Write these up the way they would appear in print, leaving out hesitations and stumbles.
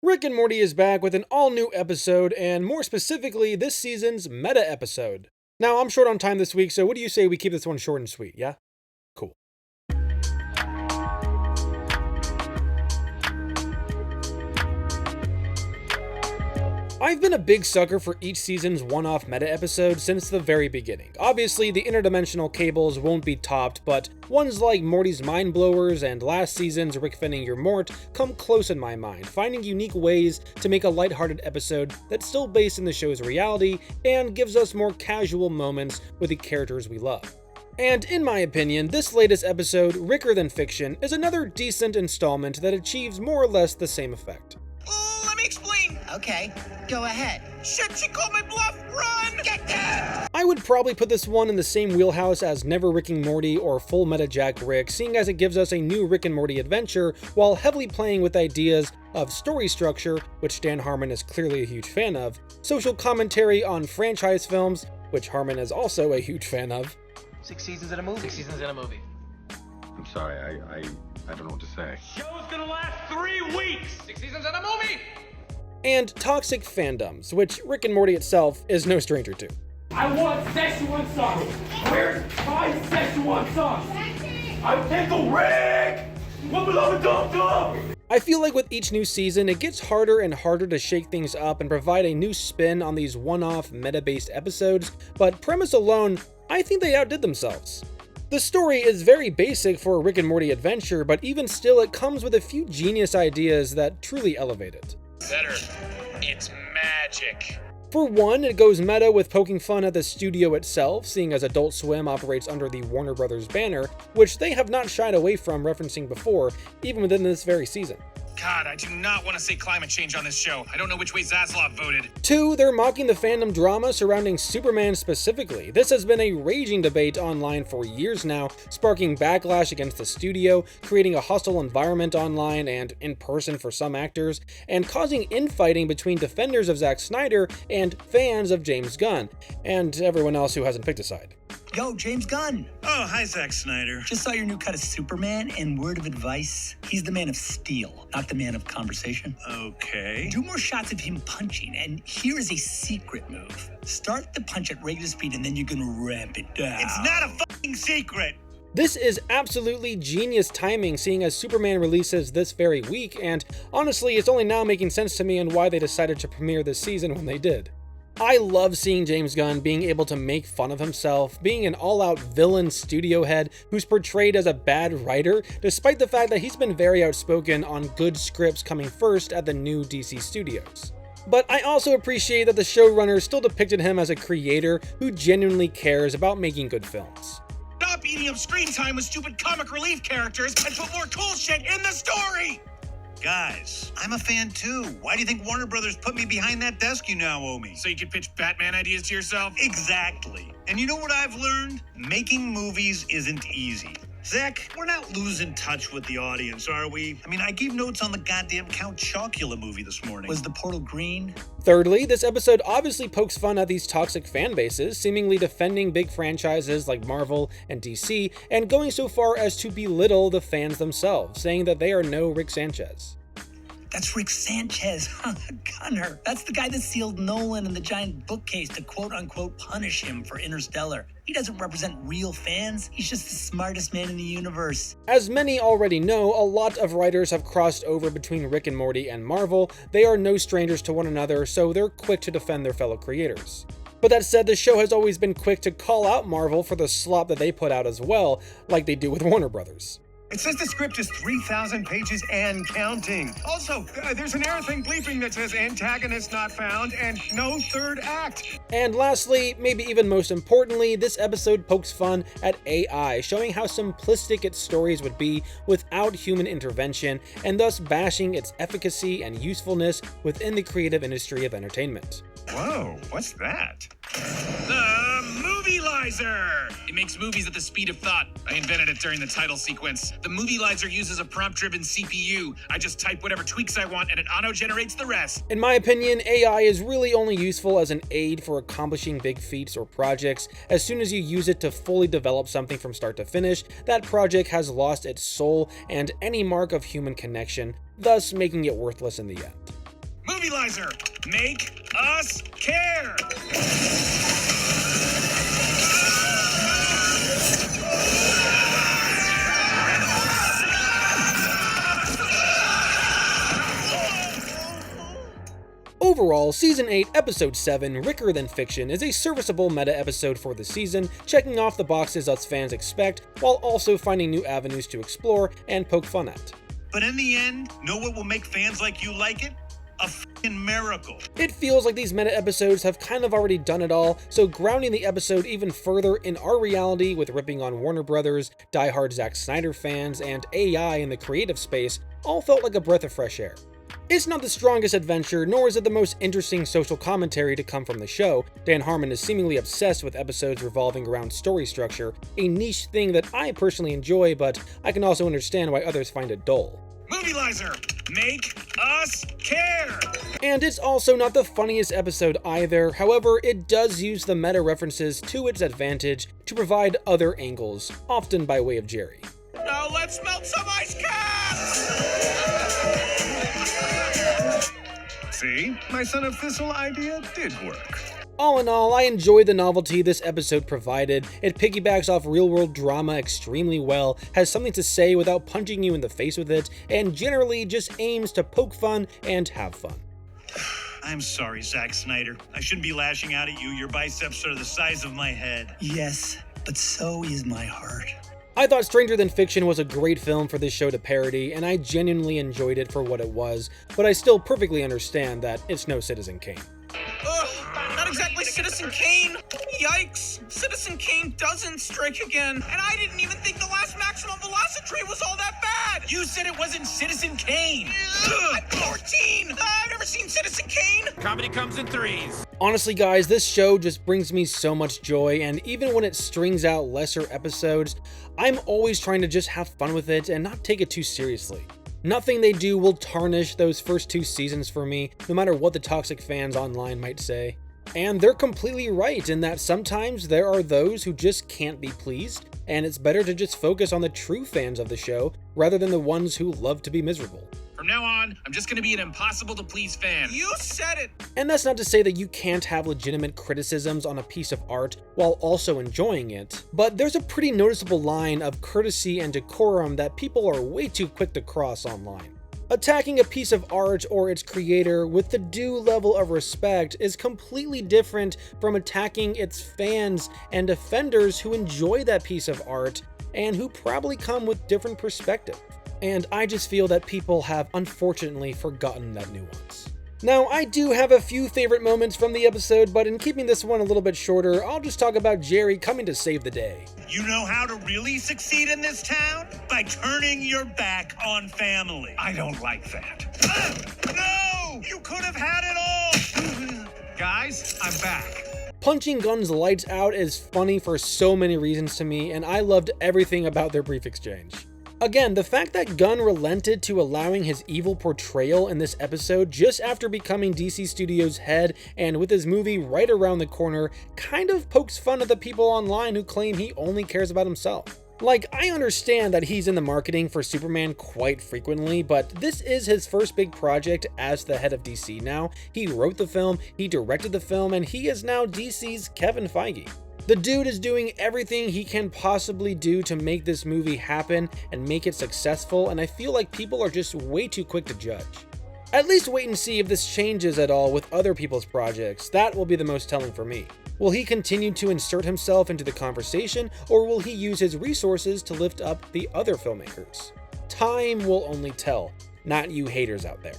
Rick and Morty is back with an all-new episode, and more specifically, this season's meta episode. Now, I'm short on time this week, so what do you say we keep this one short and sweet, yeah? Cool. I've been a big sucker for each season's one-off meta episode since the very beginning. Obviously, the interdimensional cables won't be topped, but ones like Morty's Mind Blowers and last season's Rick Fending Your Mort come close in my mind, finding unique ways to make a lighthearted episode that's still based in the show's reality and gives us more casual moments with the characters we love. And in my opinion, this latest episode, Ricker Than Fiction, is another decent installment that achieves more or less the same effect. Let me explain. Okay, go ahead. Shit, she called my bluff. Run! Get down! I would probably put this one in the same wheelhouse as Never Ricking Morty or Full Meta Jack Rick, seeing as it gives us a new Rick and Morty adventure while heavily playing with ideas of story structure, which Dan Harmon is clearly a huge fan of, social commentary on franchise films, which Harmon is also a huge fan of. 6 seasons in a movie. 6 seasons in a movie. I'm sorry, I don't know what to say. Show's gonna last 3 weeks! 6 seasons in a movie! And toxic fandoms, which Rick and Morty itself is no stranger to. I want Szechuan sauce! Where's my Szechuan sauce? I take the Rick! What beloved dum-dum! I feel like with each new season, it gets harder and harder to shake things up and provide a new spin on these one-off meta-based episodes, but premise alone, I think they outdid themselves. The story is very basic for a Rick and Morty adventure, but even still it comes with a few genius ideas that truly elevate it. Better. It's magic. For one, it goes meta with poking fun at the studio itself, seeing as Adult Swim operates under the Warner Brothers banner, which they have not shied away from referencing before, even within this very season. God, I do not want to say climate change on this show. I don't know which way Zaslav voted. 2, they're mocking the fandom drama surrounding Superman specifically. This has been a raging debate online for years now, sparking backlash against the studio, creating a hostile environment online and in person for some actors, and causing infighting between defenders of Zack Snyder and fans of James Gunn, and everyone else who hasn't picked a side. Yo, James Gunn. Oh, hi, Zack Snyder. Just saw your new cut of Superman, and word of advice, he's the man of steel, not the man of conversation. Okay. Do more shots of him punching, and here is a secret move. Start the punch at regular speed, and then you're gonna ramp it down. It's not a fucking secret. This is absolutely genius timing, seeing as Superman releases this very week, and honestly, it's only now making sense to me on why they decided to premiere this season when they did. I love seeing James Gunn being able to make fun of himself, being an all-out villain studio head who's portrayed as a bad writer, despite the fact that he's been very outspoken on good scripts coming first at the new DC studios. But I also appreciate that the showrunners still depicted him as a creator who genuinely cares about making good films. Stop eating up screen time with stupid comic relief characters and put more cool shit in the story! Guys, I'm a fan too. Why do you think Warner Brothers put me behind that desk you now owe me? So you could pitch Batman ideas to yourself? Exactly. And you know what I've learned? Making movies isn't easy. Zach, we're not losing touch with the audience, are we? I mean, I gave notes on the goddamn Count Chocula movie this morning. Was the portal green? Thirdly, this episode obviously pokes fun at these toxic fan bases, seemingly defending big franchises like Marvel and DC, and going so far as to belittle the fans themselves, saying that they are no Rick Sanchez. That's Rick Sanchez, Gunner. That's the guy that sealed Nolan in the giant bookcase to quote-unquote punish him for Interstellar. He doesn't represent real fans. He's just the smartest man in the universe. As many already know, a lot of writers have crossed over between Rick and Morty and Marvel. They are no strangers to one another, so they're quick to defend their fellow creators. But that said, the show has always been quick to call out Marvel for the slop that they put out as well, like they do with Warner Brothers. It says the script is 3,000 pages and counting. Also, there's an error thing bleeping that says antagonist not found and no third act. And lastly, maybe even most importantly, this episode pokes fun at AI, showing how simplistic its stories would be without human intervention, and thus bashing its efficacy and usefulness within the creative industry of entertainment. Whoa, what's that? The Movie-Lizer! It makes movies at the speed of thought. I invented it during the title sequence. The Movie-Lizer uses a prompt-driven CPU. I just type whatever tweaks I want and it auto-generates the rest. In my opinion, AI is really only useful as an aid for accomplishing big feats or projects. As soon as you use it to fully develop something from start to finish, that project has lost its soul and any mark of human connection, thus making it worthless in the end. Movielizer, make us care. Overall, Season 8, Episode 7, Ricker Than Fiction is a serviceable meta-episode for the season, checking off the boxes us fans expect, while also finding new avenues to explore and poke fun at. But in the end, know what will make fans like you like it? A f***ing miracle. It feels like these meta-episodes have kind of already done it all, so grounding the episode even further in our reality with ripping on Warner Brothers, diehard Zack Snyder fans, and AI in the creative space all felt like a breath of fresh air. It's not the strongest adventure, nor is it the most interesting social commentary to come from the show. Dan Harmon is seemingly obsessed with episodes revolving around story structure, a niche thing that I personally enjoy, but I can also understand why others find it dull. Movielizer, make us care. And it's also not the funniest episode either, however, it does use the meta references to its advantage to provide other angles, often by way of Jerry. Now let's melt some ice caps! See? My Son of Thistle idea did work. All in all, I enjoyed the novelty this episode provided. It piggybacks off real-world drama extremely well, has something to say without punching you in the face with it, and generally just aims to poke fun and have fun. I'm sorry, Zack Snyder. I shouldn't be lashing out at you. Your biceps are the size of my head. Yes, but so is my heart. I thought Stranger Than Fiction was a great film for this show to parody, and I genuinely enjoyed it for what it was, but I still perfectly understand that it's no Citizen Kane. Ugh, not exactly Citizen Kane. Yikes. Citizen Kane doesn't strike again. And I didn't even think the last maximum velocity was all that bad. You said it wasn't Citizen Kane. I'm 14. I've never seen Citizen Kane. Comedy comes in threes. Honestly guys, this show just brings me so much joy, and even when it strings out lesser episodes, I'm always trying to just have fun with it and not take it too seriously. Nothing they do will tarnish those first 2 seasons for me, no matter what the toxic fans online might say. And they're completely right in that sometimes there are those who just can't be pleased, and it's better to just focus on the true fans of the show rather than the ones who love to be miserable. From now on, I'm just gonna be an impossible-to-please fan. You said it! And that's not to say that you can't have legitimate criticisms on a piece of art while also enjoying it, but there's a pretty noticeable line of courtesy and decorum that people are way too quick to cross online. Attacking a piece of art or its creator with the due level of respect is completely different from attacking its fans and defenders who enjoy that piece of art and who probably come with different perspectives. And I just feel that people have unfortunately forgotten that nuance. Now, I do have a few favorite moments from the episode, but in keeping this one a little bit shorter, I'll just talk about Jerry coming to save the day. You know how to really succeed in this town? By turning your back on family. I don't like that. No! You could have had it all! Guys, I'm back. Punching Gunn's lights out is funny for so many reasons to me, and I loved everything about their brief exchange. Again, the fact that Gunn relented to allowing his evil portrayal in this episode just after becoming DC Studios' head and with his movie right around the corner kind of pokes fun at the people online who claim he only cares about himself. Like, I understand that he's in the marketing for Superman quite frequently, but this is his first big project as the head of DC now. He wrote the film, he directed the film, and he is now DC's Kevin Feige. The dude is doing everything he can possibly do to make this movie happen and make it successful, and I feel like people are just way too quick to judge. At least wait and see if this changes at all with other people's projects. That will be the most telling for me. Will he continue to insert himself into the conversation, or will he use his resources to lift up the other filmmakers? Time will only tell, not you haters out there.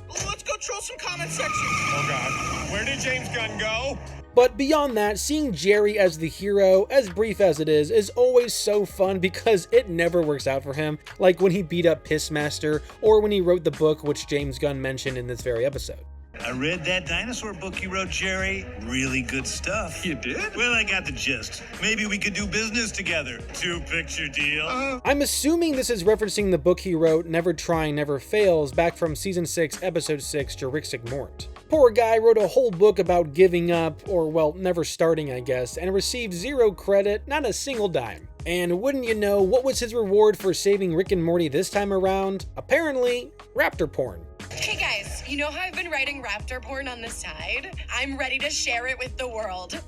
Let's go troll some comment section. Oh God, where did James Gunn go? But beyond that, seeing Jerry as the hero, as brief as it is always so fun because it never works out for him, like when he beat up Pissmaster or when he wrote the book which James Gunn mentioned in this very episode. I read that dinosaur book you wrote, Jerry. Really good stuff. You did? Well, I got the gist. Maybe we could do business together. 2-picture deal. I'm assuming this is referencing the book he wrote, Never Trying, Never Fails, back from Season 6, Episode 6, Jurassic Mort. Poor guy wrote a whole book about giving up, or well, never starting I guess, and received 0 credit, not a single dime. And wouldn't you know, what was his reward for saving Rick and Morty this time around? Apparently, raptor porn. Hey guys, you know how I've been writing raptor porn on the side? I'm ready to share it with the world.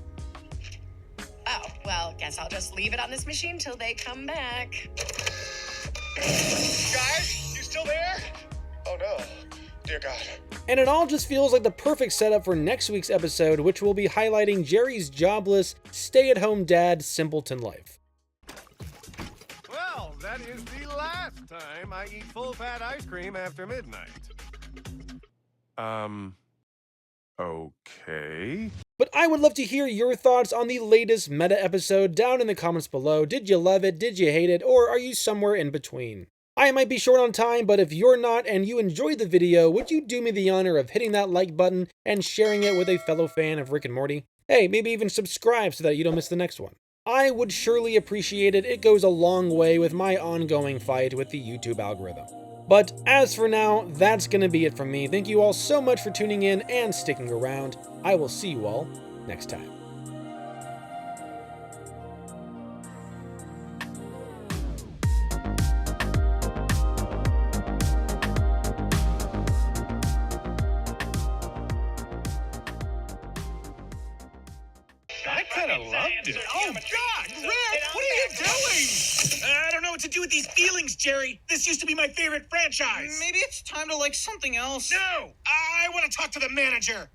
Oh, well, guess I'll just leave it on this machine till they come back. Guys, you still there? Oh no, dear God. And it all just feels like the perfect setup for next week's episode, which will be highlighting Jerry's jobless, stay-at-home dad simpleton life. Well, that is the last time I eat full-fat ice cream after midnight. Okay. But I would love to hear your thoughts on the latest meta episode down in the comments below. Did you love it? Did you hate it? Or are you somewhere in between? I might be short on time, but if you're not and you enjoyed the video, would you do me the honor of hitting that like button and sharing it with a fellow fan of Rick and Morty? Hey, maybe even subscribe so that you don't miss the next one. I would surely appreciate it. It goes a long way with my ongoing fight with the YouTube algorithm. But as for now, that's gonna be it from me. Thank you all so much for tuning in and sticking around. I will see you all next time. I kind of loved it. Oh, God, Rick, what are you doing? I don't know what to do with these feelings, Jerry. This used to be my favorite franchise. Maybe it's time to like something else. No, I want to talk to the manager.